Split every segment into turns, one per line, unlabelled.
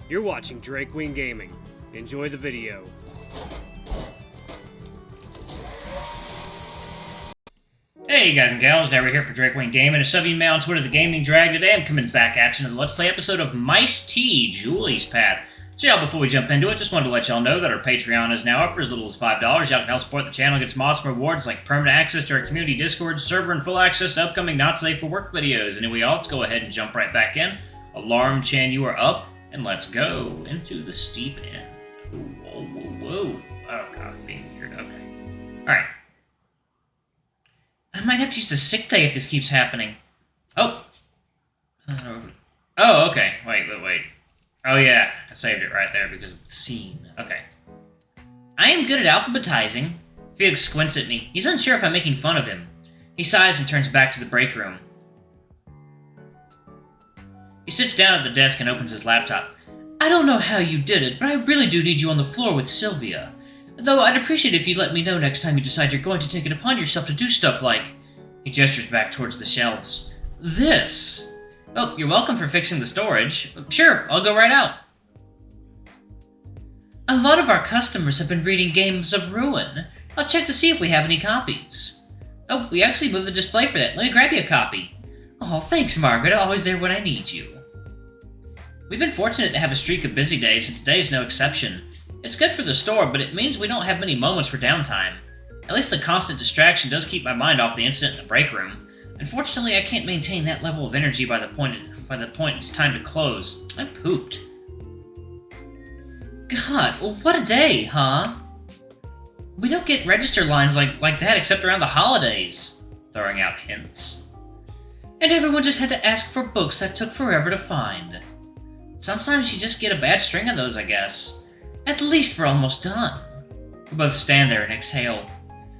You're watching Drake Wing Gaming. Enjoy the video.
Hey guys and gals, now we're here for Drake Wing Gaming. As some of you may on Twitter, the Gaming Drag. Today I'm coming back at you in the Let's Play episode of Mice T, Julie's Path. So y'all, before we jump into it, just wanted to let y'all know that our Patreon is now up for as little as $5. Y'all can help support the channel, get some awesome rewards like permanent access to our community Discord server and full access to upcoming Not Safe for Work videos. Anyway, y'all, let's go ahead and jump right back in. Alarm Chan, you are up, and let's go into the steep end. Whoa, whoa, whoa. Oh god, being weird. Okay. Alright. I might have to use a sick day if this keeps happening. Oh. Oh, okay. Wait. Oh, yeah. I saved it right there because of the scene. Okay. I am good at alphabetizing. Felix squints at me. He's unsure if I'm making fun of him. He sighs and turns back to the break room. He sits down at the desk and opens his laptop. I don't know how you did it, but I really do need you on the floor with Sylvia. Though I'd appreciate it if you'd let me know next time you decide you're going to take it upon yourself to do stuff like... He gestures back towards the shelves. This. Oh, you're welcome for fixing the storage. Sure, I'll go right out. A lot of our customers have been reading Games of Ruin. I'll check to see if we have any copies. Oh, we actually moved the display for that. Let me grab you a copy. Oh, thanks, Margaret. Always there when I need you. We've been fortunate to have a streak of busy days, and today's no exception. It's good for the store, but it means we don't have many moments for downtime. At least the constant distraction does keep my mind off the incident in the break room. Unfortunately, I can't maintain that level of energy by the point it's time to close. I pooped. God, what a day, huh? We don't get register lines like that except around the holidays. Throwing out hints. And everyone just had to ask for books that took forever to find. Sometimes you just get a bad string of those, I guess. At least we're almost done. We both stand there and exhale.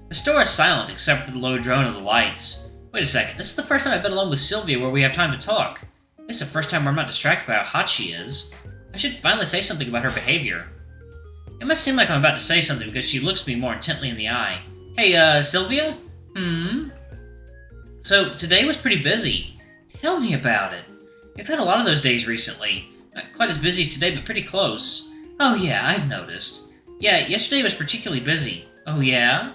The store is silent except for the low drone of the lights. Wait a second, this is the first time I've been alone with Sylvia where we have time to talk. It's the first time where I'm not distracted by how hot she is. I should finally say something about her behavior. It must seem like I'm about to say something because she looks me more intently in the eye. Hey, Sylvia? So, today was pretty busy. Tell me about it. We've had a lot of those days recently. Not quite as busy as today, but pretty close. Oh yeah, I've noticed. Yeah, yesterday was particularly busy. Oh yeah?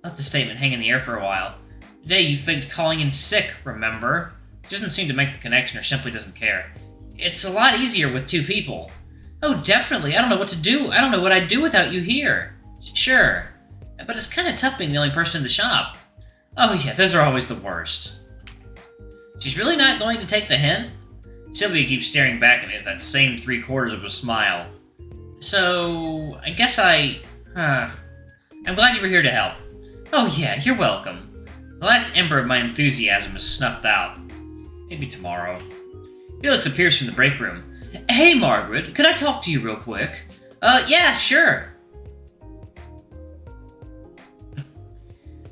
Let the statement hang in the air for a while. Today you faked calling in sick, remember? She doesn't seem to make the connection or simply doesn't care. It's a lot easier with two people. Oh, definitely. I don't know what to do. I don't know what I'd do without you here. Sure. But it's kind of tough being the only person in the shop. Oh yeah, those are always the worst. She's really not going to take the hint? Sylvia keeps staring back at me with that same 3/4 of a smile. So, I guess I'm glad you were here to help. Oh yeah, you're welcome. The last ember of my enthusiasm is snuffed out. Maybe tomorrow. Felix appears from the break room. Hey, Margaret, could I talk to you real quick? Yeah, sure.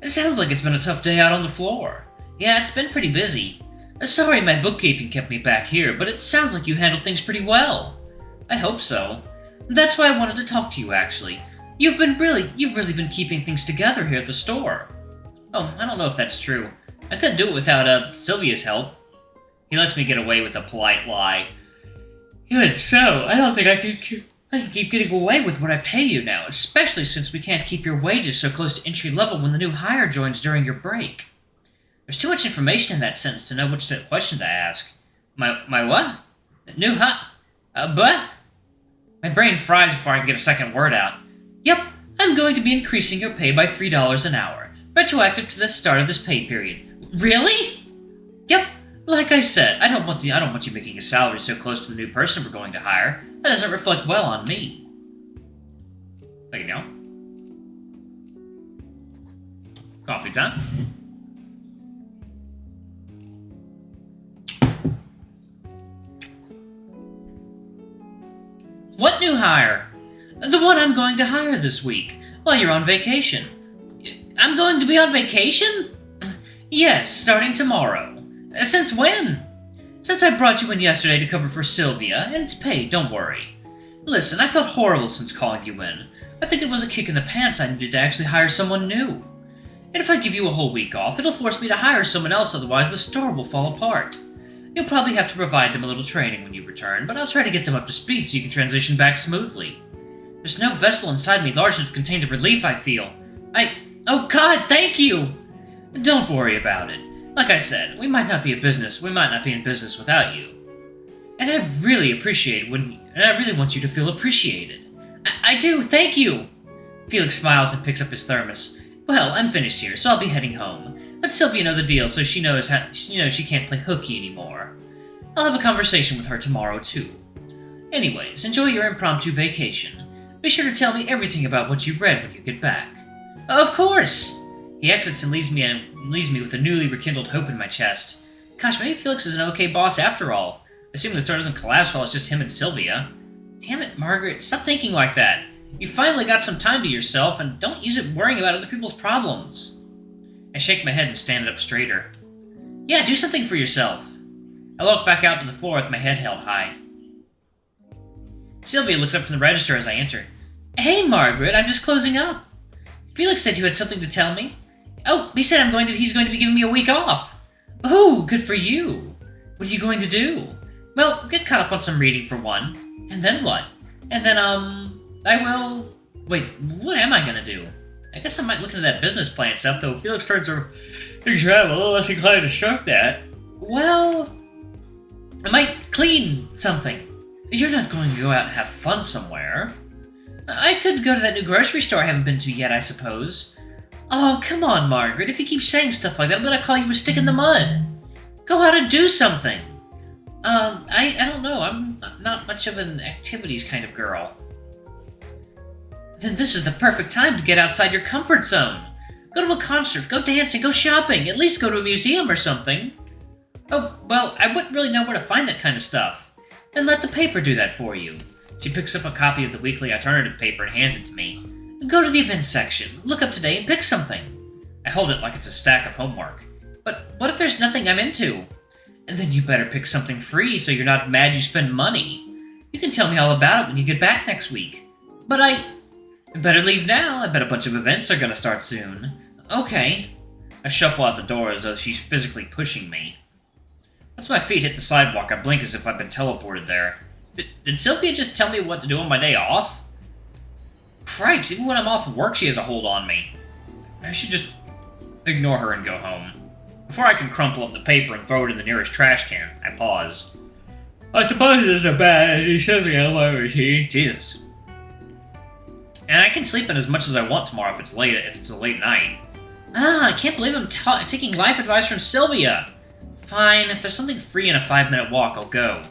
It sounds like it's been a tough day out on the floor. Yeah, it's been pretty busy. Sorry my bookkeeping kept me back here, but it sounds like you handled things pretty well. I hope so. That's why I wanted to talk to you, actually. You've really been keeping things together here at the store. Oh, I don't know if that's true. I couldn't do it without, Sylvia's help. He lets me get away with a polite lie. Even so, I don't think I can keep getting away with what I pay you now, especially since we can't keep your wages so close to entry level when the new hire joins during your break. There's too much information in that sentence to know which question to ask. My what? New but? My brain fries before I can get a second word out. Yep, I'm going to be increasing your pay by $3 an hour, retroactive to the start of this pay period. Really? Yep, like I said, I don't want you making a salary so close to the new person we're going to hire. That doesn't reflect well on me. Thank you, Coffee time. What new hire? The one I'm going to hire this week, while you're on vacation. I'm going to be on vacation? Yes, starting tomorrow. Since when? Since I brought you in yesterday to cover for Sylvia, and it's paid, don't worry. Listen, I felt horrible since calling you in. I think it was a kick in the pants I needed to actually hire someone new. And if I give you a whole week off, it'll force me to hire someone else, otherwise the store will fall apart. You'll probably have to provide them a little training when you return, but I'll try to get them up to speed so you can transition back smoothly. There's no vessel inside me large enough to contain the relief I feel. Oh God, thank you! Don't worry about it. Like I said, we might not be in business without you. And I really want you to feel appreciated. I do, thank you! Felix smiles and picks up his thermos. Well, I'm finished here, so I'll be heading home. Let Sylvia know the deal so she knows she can't play hooky anymore. I'll have a conversation with her tomorrow, too. Anyways, enjoy your impromptu vacation. Be sure to tell me everything about what you read when you get back. Of course! He exits and leaves me with a newly rekindled hope in my chest. Gosh, maybe Felix is an okay boss after all. Assuming the store doesn't collapse while it's just him and Sylvia. Damn it, Margaret, stop thinking like that. You finally got some time to yourself, and don't use it worrying about other people's problems. I shake my head and stand up straighter. Yeah, do something for yourself. I walk back out to the floor with my head held high. Sylvia looks up from the register as I enter. Hey, Margaret, I'm just closing up. Felix said you had something to tell me. Oh, he said he's going to be giving me a week off. Oh, good for you. What are you going to do? Well, get caught up on some reading for one. And then what? And then, I will... Wait, what am I gonna do? I guess I might look into that business plan stuff, though Felix turns out things are a little less inclined to start that. Well... I might clean something. You're not going to go out and have fun somewhere. I could go to that new grocery store I haven't been to yet, I suppose. Oh, come on, Margaret. If you keep saying stuff like that, I'm gonna call you a stick in the mud. Go out and do something. I don't know. I'm not much of an activities kind of girl. Then this is the perfect time to get outside your comfort zone. Go to a concert, go dancing, go shopping, at least go to a museum or something. Oh, well, I wouldn't really know where to find that kind of stuff. Then let the paper do that for you. She picks up a copy of the weekly alternative paper and hands it to me. Go to the events section, look up today and pick something. I hold it like it's a stack of homework. But what if there's nothing I'm into? And then you better pick something free so you're not mad you spend money. You can tell me all about it when you get back next week. But I better leave now. I bet a bunch of events are gonna start soon. Okay. I shuffle out the door as though she's physically pushing me. Once my feet hit the sidewalk, I blink as if I've been teleported there. Did Sylvia just tell me what to do on my day off? Cripes, even when I'm off work, she has a hold on me. I should just ignore her and go home. Before I can crumple up the paper and throw it in the nearest trash can, I pause. I suppose it's a bad idea, something I want to see. Jesus. And I can sleep in as much as I want tomorrow if it's a late night. I can't believe I'm taking life advice from Sylvia. Fine, if there's something free in a 5-minute walk, I'll go.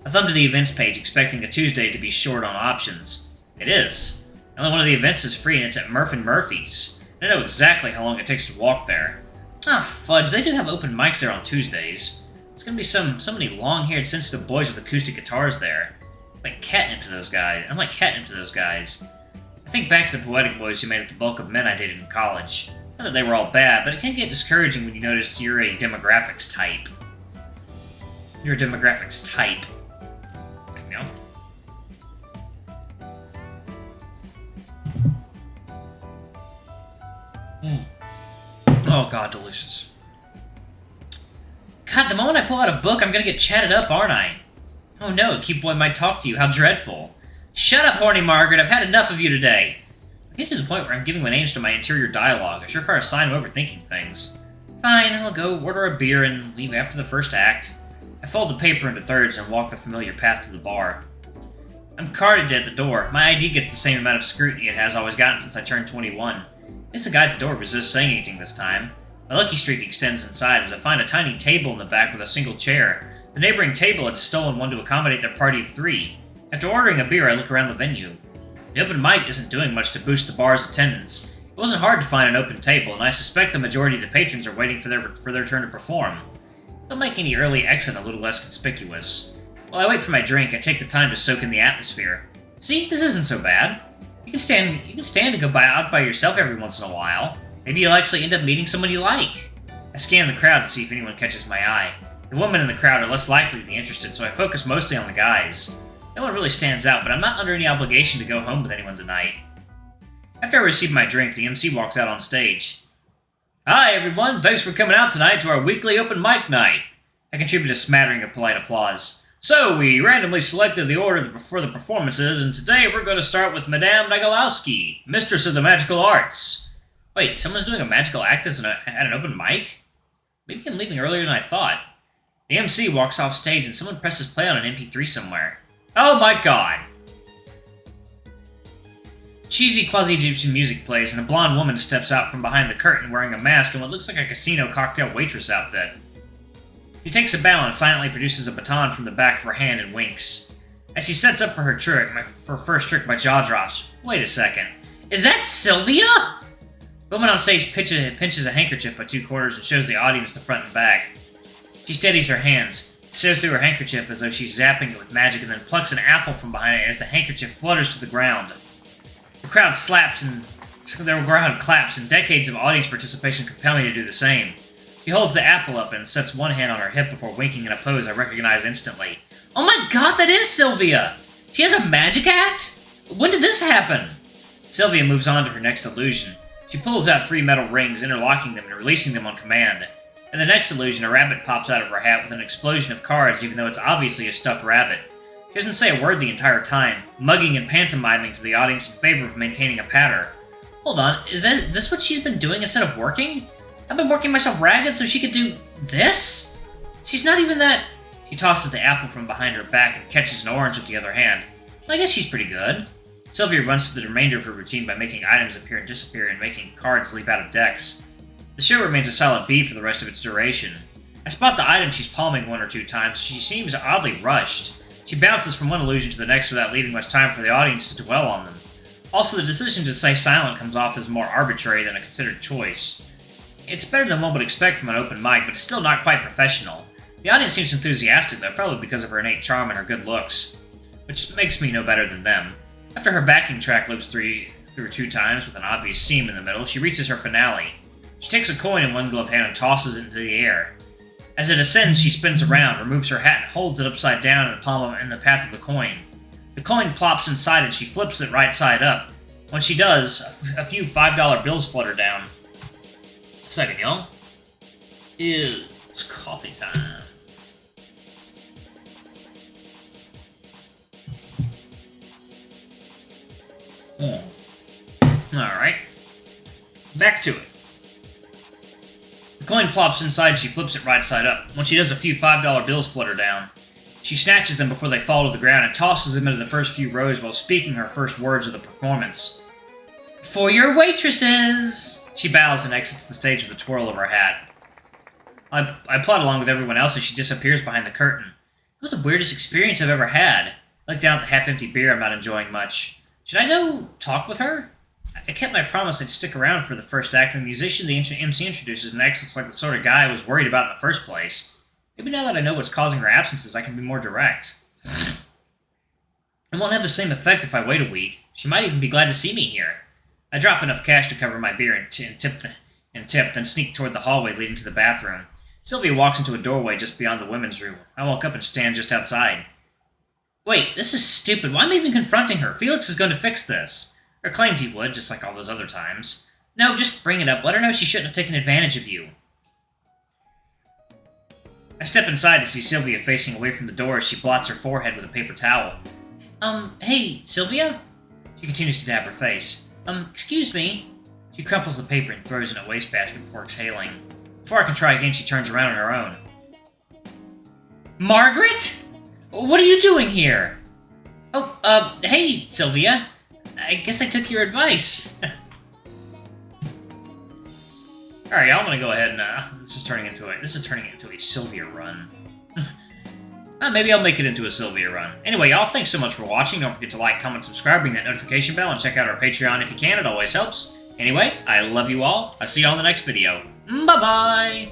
I thumb to the events page, expecting a Tuesday to be short on options. It is. Only one of the events is free, and it's at Murph & Murphy's. I know exactly how long it takes to walk there. Ah, fudge, they do have open mics there on Tuesdays. There's gonna be so many long-haired, sensitive boys with acoustic guitars there. I'm like catnip to those guys. I think back to the poetic boys who made up the bulk of men I dated in college. Not that they were all bad, but it can get discouraging when you notice you're a demographics type. You're a demographics type. You know? Oh god, delicious. God, the moment I pull out a book, I'm gonna get chatted up, aren't I? Oh no, a cute boy might talk to you, how dreadful. Shut up, horny Margaret, I've had enough of you today. I get to the point where I'm giving my names to my interior dialogue, a surefire sign of overthinking things. Fine, I'll go order a beer and leave after the first act. I fold the paper into thirds and walk the familiar path to the bar. I'm carded at the door. My ID gets the same amount of scrutiny it has always gotten since I turned 21. I guess the guy at the door resists saying anything this time. My lucky streak extends inside as I find a tiny table in the back with a single chair. The neighboring table had stolen one to accommodate their party of 3. After ordering a beer, I look around the venue. The open mic isn't doing much to boost the bar's attendance. It wasn't hard to find an open table, and I suspect the majority of the patrons are waiting for their turn to perform. They'll make any early exit a little less conspicuous. While I wait for my drink, I take the time to soak in the atmosphere. See, this isn't so bad. You can stand to go out by yourself every once in a while. Maybe you'll actually end up meeting someone you like. I scan the crowd to see if anyone catches my eye. The women in the crowd are less likely to be interested, so I focus mostly on the guys. No one really stands out, but I'm not under any obligation to go home with anyone tonight. After I receive my drink, the MC walks out on stage. Hi everyone, thanks for coming out tonight to our weekly open mic night. I contributed a smattering of polite applause. So, we randomly selected the order for the performances, and today we're going to start with Madame Nagalowski, Mistress of the Magical Arts. Wait, someone's doing a magical act at an open mic? Maybe I'm leaving earlier than I thought. The MC walks off stage and someone presses play on an MP3 somewhere. Oh my god! Cheesy quasi-Egyptian music plays and a blonde woman steps out from behind the curtain wearing a mask and what looks like a casino cocktail waitress outfit. She takes a bow and silently produces a baton from the back of her hand and winks. As she sets up for her first trick, my jaw drops. Wait a second. Is that Sylvia? The woman on stage pinches a handkerchief by 2 quarters and shows the audience the front and back. She steadies her hands, stares through her handkerchief as though she's zapping it with magic, and then plucks an apple from behind it as the handkerchief flutters to the ground. The crowd claps, and decades of audience participation compel me to do the same. She holds the apple up and sets one hand on her hip before winking in a pose I recognize instantly. Oh my god, that is Sylvia! She has a magic act? When did this happen? Sylvia moves on to her next illusion. She pulls out 3 metal rings, interlocking them and releasing them on command. In the next illusion, a rabbit pops out of her hat with an explosion of cards, even though it's obviously a stuffed rabbit. She doesn't say a word the entire time, mugging and pantomiming to the audience in favor of maintaining a patter. Hold on, is this what she's been doing instead of working? I've been working myself ragged so she could do this? She's not even that... She tosses the apple from behind her back and catches an orange with the other hand. I guess she's pretty good. Sylvia runs through the remainder of her routine by making items appear and disappear and making cards leap out of decks. The show remains a solid B for the rest of its duration. I spot the item she's palming 1 or 2 times. She seems oddly rushed. She bounces from one illusion to the next without leaving much time for the audience to dwell on them. Also, the decision to stay silent comes off as more arbitrary than a considered choice. It's better than one would expect from an open mic, but it's still not quite professional. The audience seems enthusiastic, though, probably because of her innate charm and her good looks, which makes me no better than them. After her backing track loops through 2 times with an obvious seam in the middle, she reaches her finale. She takes a coin in one gloved hand and tosses it into the air. As it ascends, she spins around, removes her hat, and holds it upside down in the path of the coin. The coin plops inside and she flips it right side up. When she does, a few $5 bills flutter down. A second, y'all. It's coffee time. Alright. Back to it. The coin plops inside and she flips it right side up. When she does, a few $5 bills flutter down. She snatches them before they fall to the ground and tosses them into the first few rows while speaking her first words of the performance. For your waitresses! She bows and exits the stage with a twirl of her hat. I plod along with everyone else as she disappears behind the curtain. It was the weirdest experience I've ever had. I look down at the half-empty beer I'm not enjoying much. Should I go talk with her? I kept my promise I'd stick around for the first act, and the musician the MC introduces next looks like the sort of guy I was worried about in the first place. Maybe now that I know what's causing her absences, I can be more direct. It won't have the same effect if I wait a week. She might even be glad to see me here. I drop enough cash to cover my beer and tip, then sneak toward the hallway leading to the bathroom. Sylvia walks into a doorway just beyond the women's room. I walk up and stand just outside. Wait, this is stupid. Why am I even confronting her? Felix is going to fix this. Or claimed he would, just like all those other times. No, just bring it up. Let her know she shouldn't have taken advantage of you. I step inside to see Sylvia facing away from the door as she blots her forehead with a paper towel. Hey, Sylvia? She continues to dab her face. Excuse me? She crumples the paper and throws it in a wastebasket before exhaling. Before I can try again, she turns around on her own. Margaret? What are you doing here? Oh, hey, Sylvia. I guess I took your advice. Alright, y'all, I'm gonna go ahead and, this is turning into a Sylvia run. Maybe I'll make it into a Sylvia run. Anyway, y'all, thanks so much for watching. Don't forget to like, comment, subscribe, ring that notification bell, and check out our Patreon if you can. It always helps. Anyway, I love you all. I'll see you all in the next video. Bye-bye!